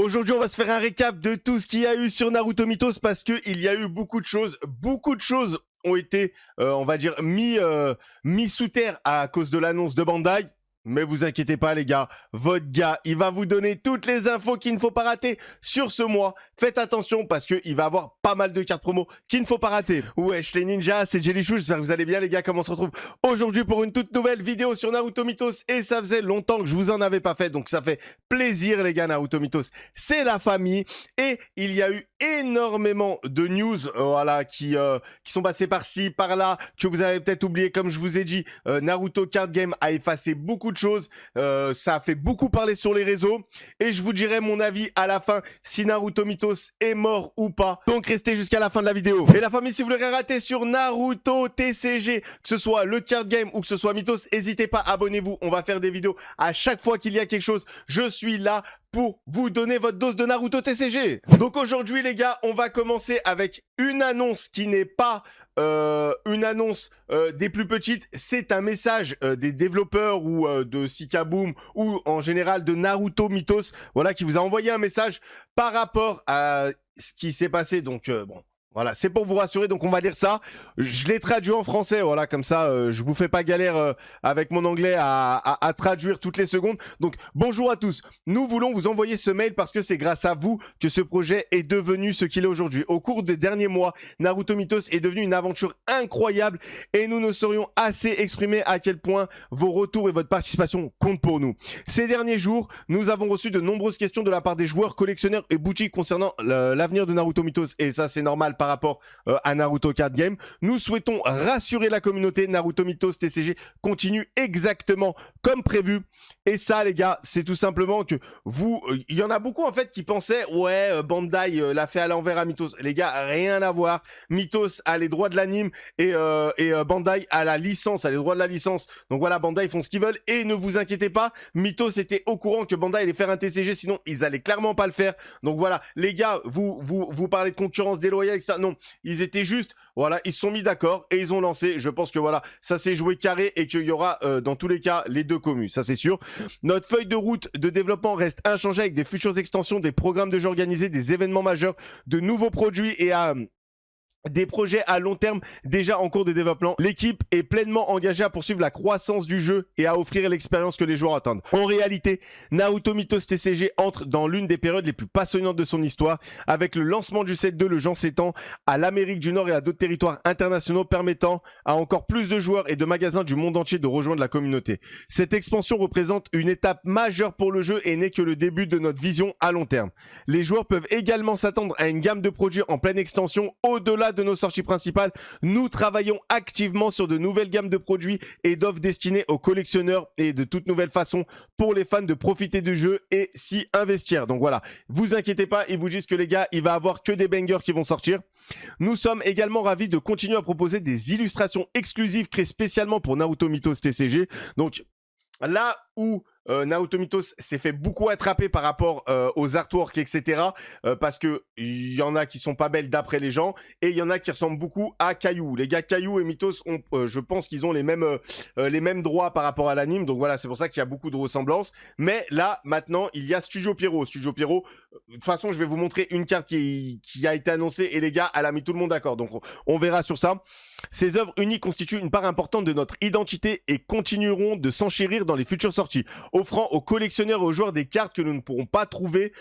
Aujourd'hui, on va se faire un récap de tout ce qu'il y a eu sur Naruto Mythos parce qu'il y a eu beaucoup de choses. Beaucoup de choses ont été, on va dire, mis sous terre à cause de l'annonce de Bandai. Mais vous inquiétez pas les gars, votre gars, il va vous donner toutes les infos qu'il ne faut pas rater sur ce mois. Faites attention parce qu'il va avoir pas mal de cartes promo qu'il ne faut pas rater. Wesh les ninjas, c'est Jellychou, j'espère que vous allez bien les gars. Comment on se retrouve aujourd'hui pour une toute nouvelle vidéo sur Naruto Mythos. Et ça faisait longtemps que je vous en avais pas fait, donc ça fait plaisir les gars. Naruto Mythos, c'est la famille. Et il y a eu énormément de news voilà, qui sont passées par-ci, par-là, que vous avez peut-être oublié. Comme je vous ai dit, Naruto Card Game a effacé beaucoup de choses, ça a fait beaucoup parler sur les réseaux et je vous dirai mon avis à la fin si Naruto Mythos est mort ou pas, donc restez jusqu'à la fin de la vidéo. Et la famille, si vous voulez rien rater sur Naruto TCG, que ce soit le card game ou que ce soit Mythos, n'hésitez pas, abonnez-vous, on va faire des vidéos à chaque fois qu'il y a quelque chose, je suis là pour vous donner votre dose de Naruto TCG. Donc aujourd'hui les gars, on va commencer avec une annonce qui n'est pas une annonce des plus petites, c'est un message des développeurs ou de Sikaboom ou en général de Naruto Mythos, voilà, qui vous a envoyé un message par rapport à ce qui s'est passé. Donc bon, voilà, c'est pour vous rassurer, donc on va lire ça. Je l'ai traduit en français, voilà, comme ça, je vous fais pas galère avec mon anglais à traduire toutes les secondes. Donc, bonjour à tous. Nous voulons vous envoyer ce mail parce que c'est grâce à vous que ce projet est devenu ce qu'il est aujourd'hui. Au cours des derniers mois, Naruto Mythos est devenu une aventure incroyable et nous ne saurions assez exprimer à quel point vos retours et votre participation comptent pour nous. Ces derniers jours, nous avons reçu de nombreuses questions de la part des joueurs, collectionneurs et boutiques concernant l'avenir de Naruto Mythos, et ça c'est normal par rapport à Naruto Card Game. Nous souhaitons rassurer la communauté. Naruto Mythos TCG continue exactement comme prévu. Et ça les gars, c'est tout simplement que vous, il y en a beaucoup en fait qui pensaient ouais Bandai l'a fait à l'envers à Mythos. Les gars, rien à voir. Mythos a les droits de l'anime et Bandai a la licence, a les droits de la licence. Donc voilà, Bandai font ce qu'ils veulent et ne vous inquiétez pas, Mythos était au courant que Bandai allait faire un TCG, sinon ils allaient clairement pas le faire. Donc voilà, les gars, vous parlez de concurrence déloyale, etc. Non, ils étaient juste, voilà, ils se sont mis d'accord et ils ont lancé. Je pense que voilà, ça s'est joué carré et qu'il y aura dans tous les cas les deux communes, ça c'est sûr. Notre feuille de route de développement reste inchangée avec des futures extensions, des programmes de jeux organisés, des événements majeurs, de nouveaux produits et des projets à long terme déjà en cours de développement. L'équipe est pleinement engagée à poursuivre la croissance du jeu et à offrir l'expérience que les joueurs attendent. En réalité, Naruto Mythos TCG entre dans l'une des périodes les plus passionnantes de son histoire, avec le lancement du set 2 le Jean s'étend à l'Amérique du Nord et à d'autres territoires internationaux, permettant à encore plus de joueurs et de magasins du monde entier de rejoindre la communauté. Cette expansion représente une étape majeure pour le jeu et n'est que le début de notre vision à long terme. Les joueurs peuvent également s'attendre à une gamme de produits en pleine extension au-delà de nos sorties principales. Nous travaillons activement sur de nouvelles gammes de produits et d'offres destinées aux collectionneurs et de toutes nouvelles façons pour les fans de profiter du jeu et s'y investir. Donc voilà, vous inquiétez pas, ils vous disent que les gars, il va avoir que des bangers qui vont sortir. Nous sommes également ravis de continuer à proposer des illustrations exclusives créées spécialement pour Naruto Mythos TCG. Donc là où Naruto Mythos s'est fait beaucoup attraper par rapport aux artworks, etc. Parce que il y en a qui sont pas belles d'après les gens et il y en a qui ressemblent beaucoup à Caillou. Les gars, Caillou et Mythos ont, je pense qu'ils ont les mêmes droits par rapport à l'anime. Donc voilà, c'est pour ça qu'il y a beaucoup de ressemblances. Mais là, maintenant, il y a Studio Pierrot. Studio Pierrot, de toute façon, je vais vous montrer une carte qui a été annoncée et les gars, elle a mis tout le monde d'accord. Donc on verra sur ça. Ces œuvres uniques constituent une part importante de notre identité et continueront de s'enchérir dans les futures sorties, offrant aux collectionneurs et aux joueurs des cartes que nous ne pourrons pas trouver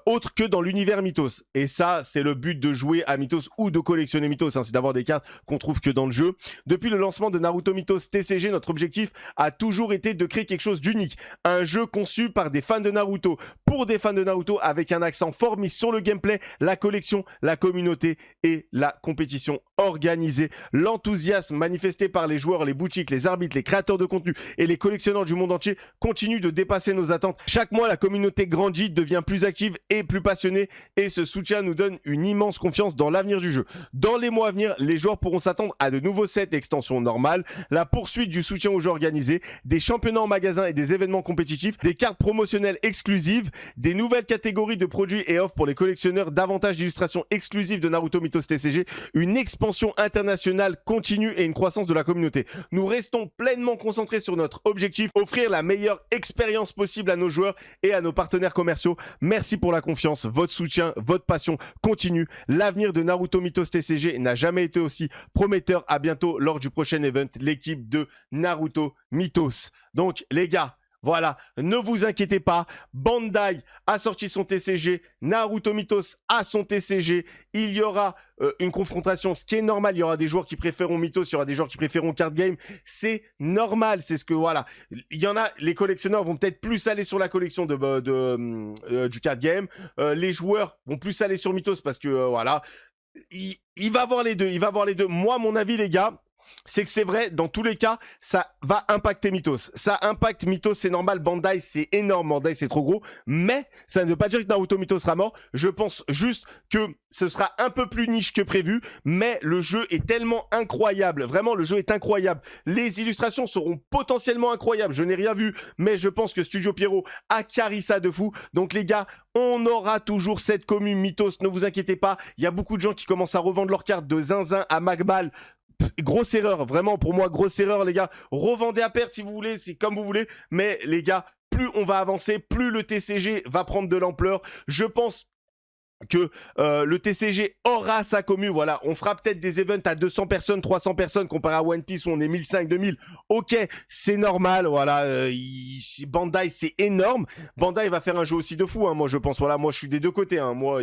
autres que dans l'univers Mythos. Et ça, c'est le but de jouer à Mythos ou de collectionner Mythos, hein, c'est d'avoir des cartes qu'on trouve que dans le jeu. Depuis le lancement de Naruto Mythos TCG, notre objectif a toujours été de créer quelque chose d'unique. Un jeu conçu par des fans de Naruto, pour des fans de Naruto, avec un accent fort mis sur le gameplay, la collection, la communauté et la compétition organisée. L'enthousiasme manifesté par les joueurs, les boutiques, les arbitres, les créateurs de contenu et les collectionneurs du monde entier continue de dépasser nos attentes. Chaque mois, la communauté grandit, devient plus active et plus passionnée et ce soutien nous donne une immense confiance dans l'avenir du jeu. Dans les mois à venir, les joueurs pourront s'attendre à de nouveaux sets et extensions normales, la poursuite du soutien aux jeux organisés, des championnats en magasin et des événements compétitifs, des cartes promotionnelles exclusives, des nouvelles catégories de produits et offres pour les collectionneurs, davantage d'illustrations exclusives de Naruto Mythos TCG, une expansion internationale continue et une croissance de la communauté. Nous restons pleinement concentrés sur notre objectif, offrir la meilleure expérience expérience possible à nos joueurs et à nos partenaires commerciaux. Merci pour la confiance, votre soutien, votre passion continue. L'avenir de Naruto Mythos TCG n'a jamais été aussi prometteur. À bientôt lors du prochain event, l'équipe de Naruto Mythos. Donc les gars, voilà, ne vous inquiétez pas, Bandai a sorti son TCG, Naruto Mythos a son TCG, il y aura une confrontation, ce qui est normal, il y aura des joueurs qui préféreront Mythos, il y aura des joueurs qui préféreront card game, c'est normal, c'est ce que, voilà, il y en a, les collectionneurs vont peut-être plus aller sur la collection du card game, les joueurs vont plus aller sur Mythos parce que, voilà, il va avoir les deux, moi, mon avis, les gars, c'est que c'est vrai, dans tous les cas, ça va impacter Mythos. Ça impacte Mythos, c'est normal. Bandai, c'est énorme. Bandai, c'est trop gros. Mais ça ne veut pas dire que Naruto Mythos sera mort. Je pense juste que ce sera un peu plus niche que prévu. Mais le jeu est tellement incroyable. Vraiment, le jeu est incroyable. Les illustrations seront potentiellement incroyables. Je n'ai rien vu. Mais je pense que Studio Pierrot a carré ça de fou. Donc les gars, on aura toujours cette commune Mythos. Ne vous inquiétez pas. Il y a beaucoup de gens qui commencent à revendre leurs cartes de zinzin à Magbal. Grosse erreur, vraiment pour moi, grosse erreur les gars. Revendez à perte si vous voulez, c'est comme vous voulez. Mais les gars, plus on va avancer, plus le TCG va prendre de l'ampleur. Je pense que le TCG aura sa commu, voilà, on fera peut-être des events à 200 personnes, 300 personnes comparé à One Piece où on est 1500, 2000, ok, c'est normal, voilà, Bandai c'est énorme, Bandai va faire un jeu aussi de fou, hein, moi je pense, voilà, moi je suis des deux côtés, hein, moi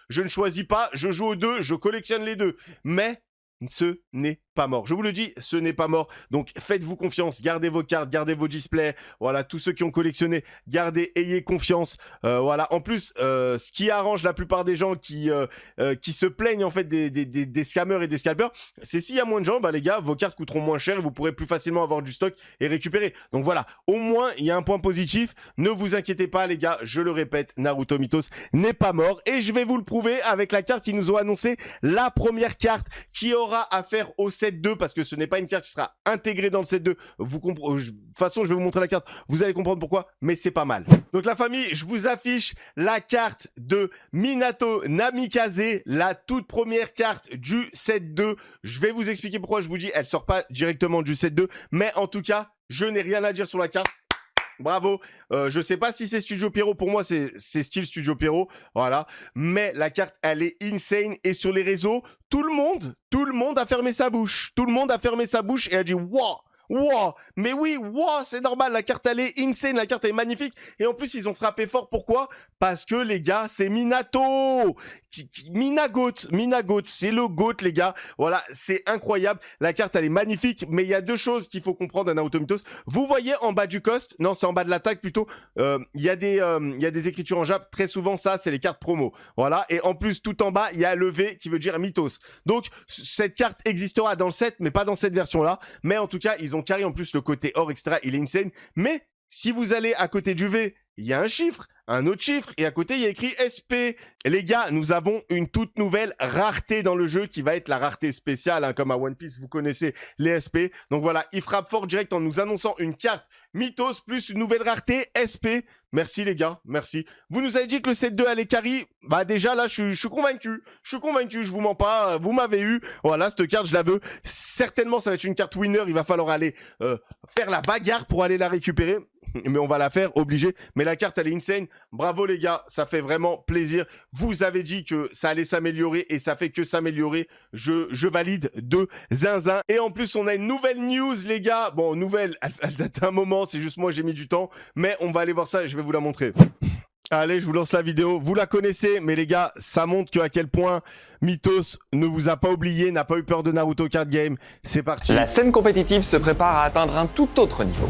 je ne choisis pas, je joue aux deux, je collectionne les deux, mais ce n'est pas mort. Je vous le dis, ce n'est pas mort. Donc, faites-vous confiance. Gardez vos cartes, gardez vos displays. Voilà, tous ceux qui ont collectionné, gardez, ayez confiance. Voilà. En plus, ce qui arrange la plupart des gens qui se plaignent en fait des scammers et des scalpers, c'est s'il y a moins de gens, bah les gars, vos cartes coûteront moins cher et vous pourrez plus facilement avoir du stock et récupérer. Donc voilà, au moins, il y a un point positif. Ne vous inquiétez pas, les gars. Je le répète, Naruto Mythos n'est pas mort et je vais vous le prouver avec la carte qui nous ont annoncé, la première carte qui aura à faire au set 2 parce que ce n'est pas une carte qui sera intégrée dans le set 2. De toute façon, je vais vous montrer la carte. Vous allez comprendre pourquoi, mais c'est pas mal. Donc la famille, je vous affiche la carte de Minato Namikaze, la toute première carte du set 2. Je vais vous expliquer pourquoi je vous dis, elle sort pas directement du set 2, mais en tout cas, je n'ai rien à dire sur la carte. Bravo, je sais pas si c'est Studio Pierrot, pour moi c'est style Studio Pierrot, voilà, mais la carte elle est insane et sur les réseaux, tout le monde a fermé sa bouche, et a dit wow, wow, mais oui, wow, c'est normal, la carte elle est insane, la carte est magnifique et en plus ils ont frappé fort, pourquoi? Parce que les gars, c'est Minato, Minagoat, c'est le GOAT les gars, voilà, c'est incroyable, la carte elle est magnifique, mais il y a deux choses qu'il faut comprendre à Naruto Mythos. Vous voyez en bas du cost, non c'est en bas de l'attaque plutôt, il y a des écritures en Jap, très souvent ça c'est les cartes promo, voilà, et en plus tout en bas il y a le V qui veut dire Mythos, donc cette carte existera dans le set, mais pas dans cette version là, mais en tout cas ils ont carré en plus le côté or etc, il est insane, mais si vous allez à côté du V, il y a un chiffre, un autre chiffre, et à côté, il y a écrit SP. Les gars, nous avons une toute nouvelle rareté dans le jeu qui va être la rareté spéciale, hein, comme à One Piece, vous connaissez les SP. Donc voilà, il frappe fort direct en nous annonçant une carte Mythos plus une nouvelle rareté SP. Merci les gars, merci. Vous nous avez dit que le set 2 allait carry. Bah déjà là, je suis convaincu. Je vous mens pas, vous m'avez eu. Voilà, cette carte, je la veux. Certainement, ça va être une carte winner. Il va falloir aller faire la bagarre pour aller la récupérer. Mais on va la faire, obligé. Mais la carte, elle est insane. Bravo les gars, ça fait vraiment plaisir. Vous avez dit que ça allait s'améliorer et ça fait que s'améliorer. Je valide de zinzin. Et en plus, on a une nouvelle news les gars. Bon, nouvelle, elle date d'un moment, c'est juste moi, j'ai mis du temps. Mais on va aller voir ça et je vais vous la montrer. Allez, je vous lance la vidéo. Vous la connaissez, mais les gars, ça montre à quel point Mythos ne vous a pas oublié, n'a pas eu peur de Naruto Card Game. C'est parti. La scène compétitive se prépare à atteindre un tout autre niveau.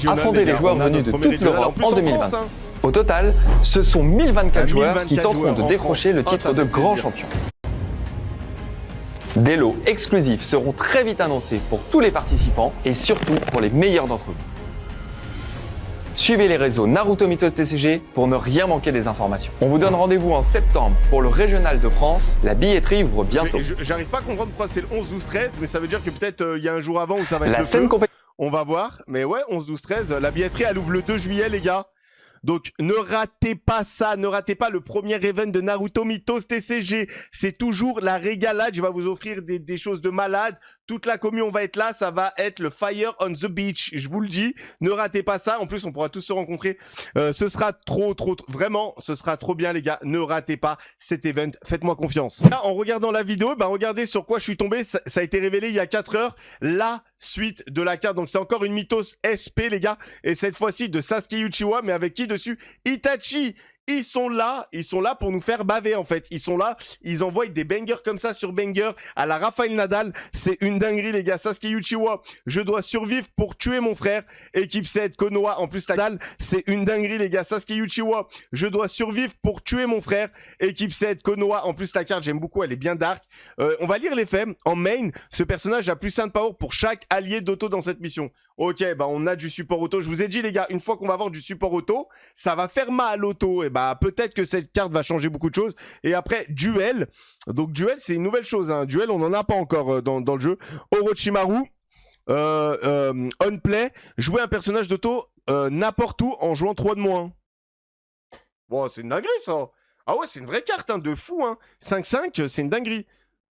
Affronter les joueurs venus de toute l'Europe en 2020. France, hein. Au total, ce sont 1024 joueurs qui tenteront de décrocher le titre de grand champion. Des lots exclusifs seront très vite annoncés pour tous les participants et surtout pour les meilleurs d'entre vous. Suivez les réseaux Naruto Mythos TCG pour ne rien manquer des informations. On vous donne rendez-vous en septembre pour le régional de France. La billetterie ouvre bientôt. J'arrive pas à comprendre pourquoi c'est le 11, 12, 13, mais ça veut dire que peut-être il y a un jour avant où ça va être le feu. On va voir, mais ouais, 11, 12, 13. La billetterie, elle ouvre le 2 juillet, les gars. Donc ne ratez pas ça, ne ratez pas le premier event de Naruto Mythos TCG. C'est toujours la régalade, je vais vous offrir des choses de malade. Toute la commune, on va être là, ça va être le Fire on the Beach. Je vous le dis, ne ratez pas ça. En plus, on pourra tous se rencontrer. Ce sera vraiment, ce sera trop bien les gars. Ne ratez pas cet event, faites-moi confiance. Là, en regardant la vidéo, bah regardez sur quoi je suis tombé. Ça a été révélé il y a 4 heures. La suite de la carte. Donc c'est encore une Mythos SP les gars. Et cette fois-ci de Sasuke Uchiwa, mais avec qui dessus? Itachi. Ils sont là pour nous faire baver en fait. Ils sont là, ils envoient des bangers comme ça sur banger à la Rafael Nadal. C'est une dinguerie les gars. Sasuke Uchiwa, je dois survivre pour tuer mon frère. Équipe 7, Konoha, en plus Nadal, c'est une dinguerie les gars. Sasuke Uchiwa, je dois survivre pour tuer mon frère. Équipe 7, Konoha, en plus la carte j'aime beaucoup, elle est bien dark. On va lire les faits. En main, ce personnage a plus 5 power pour chaque allié d'auto dans cette mission. Ok, bah on a du support auto. Je vous ai dit les gars, une fois qu'on va avoir du support auto, ça va faire mal à l'auto. Et bah peut-être que cette carte va changer beaucoup de choses. Et après, duel. Donc duel, c'est une nouvelle chose. Hein. Duel, on n'en a pas encore dans le jeu. Orochimaru, on play, jouer un personnage d'auto n'importe où en jouant 3 de moins. Bon, c'est une dinguerie ça. Ah ouais, c'est une vraie carte hein, de fou. Hein. 5-5, c'est une dinguerie.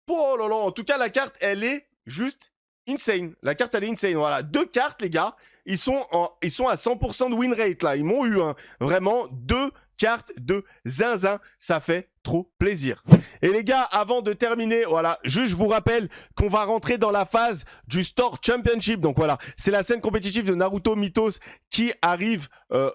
Oh là là, en tout cas, la carte, elle est juste insane. La carte, elle est insane. Voilà, 2 cartes, les gars. Ils sont à 100% de win rate, là. Ils m'ont eu, hein. Vraiment, 2 cartes de zinzin. Ça fait trop plaisir. Et les gars, avant de terminer, voilà, juste je vous rappelle qu'on va rentrer dans la phase du Store Championship. Donc voilà, c'est la scène compétitive de Naruto Mythos qui arrive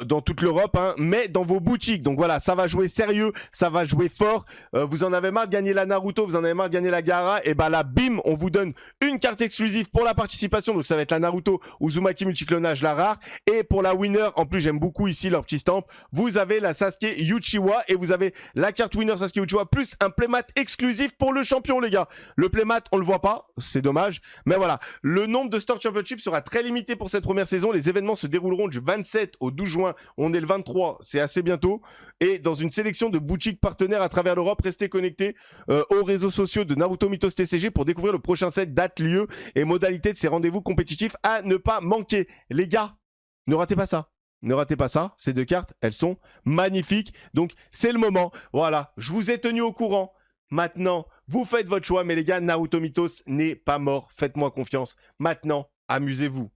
dans toute l'Europe, hein, mais dans vos boutiques. Donc voilà, ça va jouer sérieux, ça va jouer fort. Vous en avez marre de gagner la Naruto, vous en avez marre de gagner la Gaara, et bah là, bim, on vous donne une carte exclusive pour la participation. Donc ça va être la Naruto Uzumaki Multiclonage, la rare. Et pour la winner, en plus j'aime beaucoup ici leur petit stamp, vous avez la Sasuke Uchiwa et vous avez la carte winner Sasuke Uchiwa plus un playmat exclusif pour le champion les gars. Le playmat on le voit pas, c'est dommage, mais voilà, le nombre de Store Championship sera très limité pour cette première saison. Les événements se dérouleront du 27 au 12 juin, on est le 23, c'est assez bientôt, et dans une sélection de boutiques partenaires à travers l'Europe. Restez connectés aux réseaux sociaux de Naruto Mythos TCG pour découvrir le prochain set, date, lieu et modalité de ces rendez-vous compétitifs à ne pas manquer. Les gars, ne ratez pas ça. Ne ratez pas ça, ces 2 cartes, elles sont magnifiques. Donc, c'est le moment. Voilà, je vous ai tenu au courant. Maintenant, vous faites votre choix. Mais les gars, Naruto Mythos n'est pas mort. Faites-moi confiance. Maintenant, amusez-vous.